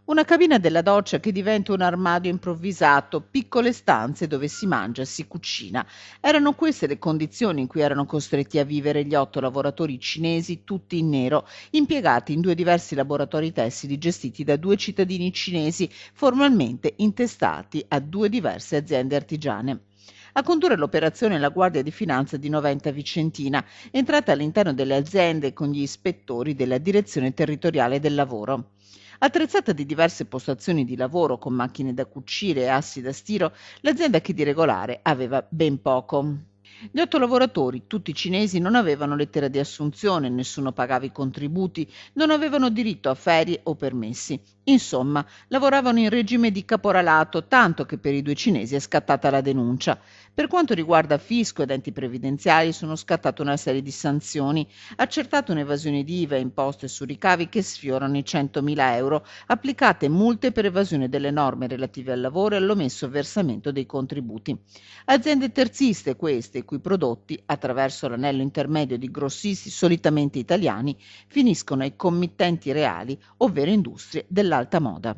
Una cabina della doccia che diventa un armadio improvvisato, piccole stanze dove si mangia e si cucina. Erano queste le condizioni in cui erano costretti a vivere gli 8 lavoratori cinesi, tutti in nero, impiegati in 2 diversi laboratori tessili gestiti da 2 cittadini cinesi formalmente intestati a 2 diverse aziende artigiane. A condurre l'operazione la Guardia di Finanza di Noventa Vicentina, entrata all'interno delle aziende con gli ispettori della Direzione Territoriale del Lavoro. Attrezzata di diverse postazioni di lavoro con macchine da cucire e assi da stiro, l'azienda che di regolare aveva ben poco. Gli 8 lavoratori, tutti cinesi, non avevano lettera di assunzione, nessuno pagava i contributi, non avevano diritto a ferie o permessi. Insomma, lavoravano in regime di caporalato, tanto che per i 2 cinesi è scattata la denuncia. Per quanto riguarda fisco ed enti previdenziali, sono scattate una serie di sanzioni, accertate un'evasione di IVA e imposte su ricavi che sfiorano i 100.000 euro, applicate multe per evasione delle norme relative al lavoro e all'omesso versamento dei contributi. Aziende terziste queste, i cui prodotti, attraverso l'anello intermedio di grossisti solitamente italiani, finiscono ai committenti reali, ovvero industrie dell'alta moda.